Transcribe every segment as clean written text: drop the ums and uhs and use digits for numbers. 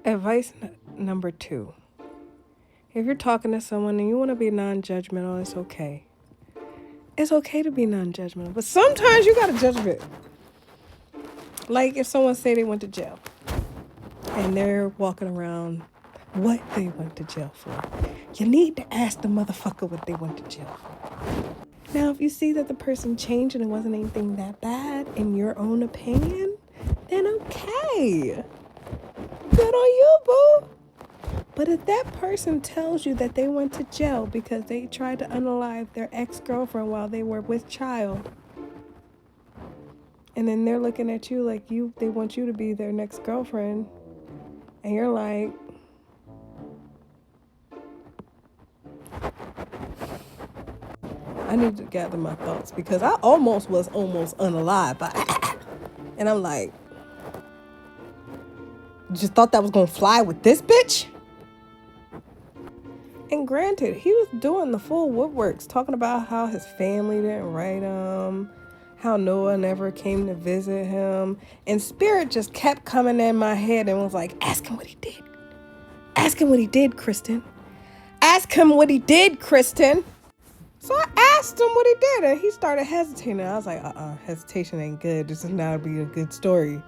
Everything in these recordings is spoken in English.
Advice number 2. If you're talking to someone and you want to be non-judgmental, it's okay. It's okay to be non-judgmental, but sometimes you gotta judge it. Like if someone say they went to jail and they're walking around what they went to jail for. You need to ask the motherfucker what they went to jail for. Now, if you see that the person changed and it wasn't anything that bad in your own opinion, then okay. Good on you, boo. But if that person tells you that they went to jail because they tried to unalive their ex-girlfriend while they were with child, and then they're looking at you like they want you to be their next girlfriend, and you're like, I need to gather my thoughts because I almost was unalive. And I'm like, just thought that was going to fly with this bitch? And granted, he was doing the full woodworks, talking about how his family didn't write him, how Noah never came to visit him. And Spirit just kept coming in my head and was like, ask him what he did. Ask him what he did, Kristen. Ask him what he did, Kristen. So I asked him what he did, and he started hesitating. I was like, hesitation ain't good. This is not be a good story.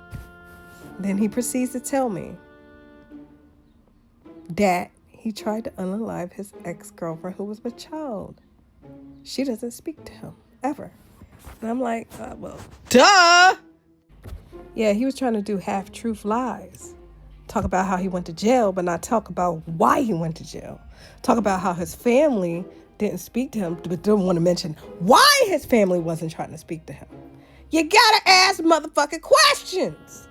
Then he proceeds to tell me that he tried to unalive his ex-girlfriend who was with child. She doesn't speak to him, ever. And I'm like, well, duh! Yeah, he was trying to do half-truth lies. Talk about how he went to jail, but not talk about why he went to jail. Talk about how his family didn't speak to him, but don't want to mention why his family wasn't trying to speak to him. You gotta ask motherfucking questions.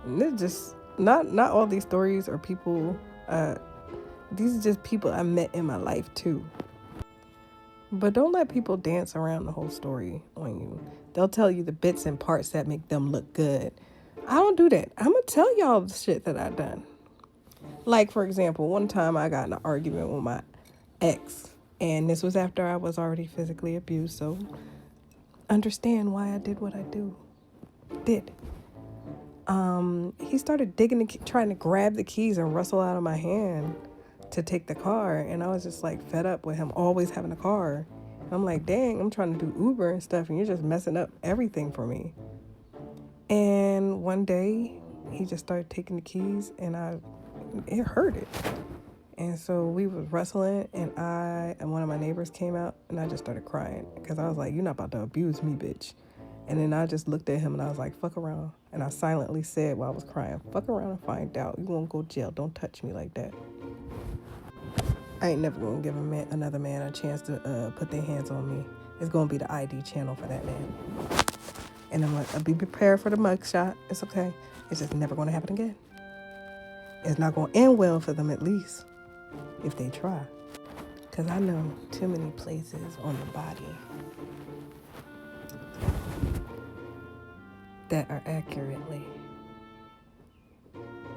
And it's just, not all these stories are people, these are just people I met in my life too. But don't let people dance around the whole story on you. They'll tell you the bits and parts that make them look good. I don't do that. I'm going to tell y'all the shit that I've done. Like, for example, one time I got in an argument with my ex. And this was after I was already physically abused. So understand why I did what I did. He started trying to grab the keys and wrestle out of my hand to take the car. And I was just like fed up with him always having a car. I'm like, dang, I'm trying to do Uber and stuff, and you're just messing up everything for me. And one day he just started taking the keys, and it hurted. And so we was wrestling, and one of my neighbors came out, and I just started crying because I was like, you're not about to abuse me, bitch. And then I just looked at him and I was like, fuck around. And I silently said while I was crying, fuck around and find out. You won't go to jail. Don't touch me like that. I ain't never going to give another man a chance to put their hands on me. It's going to be the ID channel for that man. And I'm like, I'll be prepared for the mugshot. It's okay. It's just never going to happen again. It's not going to end well for them, at least, if they try. Because I know too many places on the body that are accurately.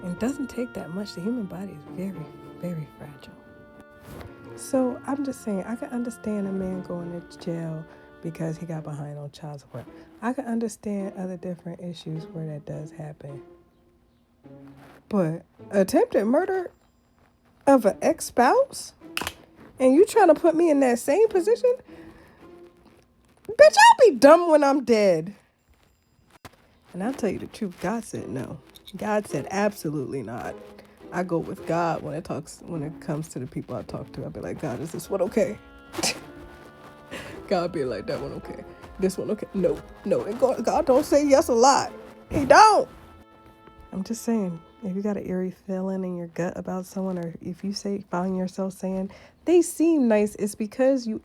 And it doesn't take that much. The human body is very, very fragile. So I'm just saying, I can understand a man going to jail because he got behind on child support. I can understand other different issues where that does happen. But attempted murder of an ex-spouse? And you trying to put me in that same position? Bitch, I'll be dumb when I'm dead. And I'll tell you the truth, God said no. God said absolutely not. I go with God when it comes to the people I talk to. I'll be like, God, is this one okay? God be like, that one okay? This one okay? No. And God don't say yes a lot. He don't. I'm just saying, if you got an eerie feeling in your gut about someone, or if you find yourself saying, they seem nice, it's because you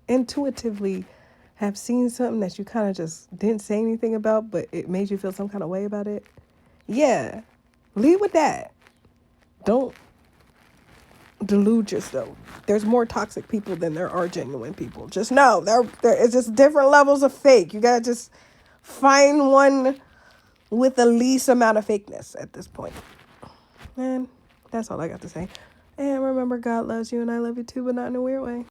intuitively have seen something that you kind of just didn't say anything about, but it made you feel some kind of way about it. Yeah. Leave with that. Don't delude yourself. There's more toxic people than there are genuine people. Just know there is just different levels of fake. You gotta just find one with the least amount of fakeness at this point. And that's all I got to say. And remember, God loves you and I love you too, but not in a weird way.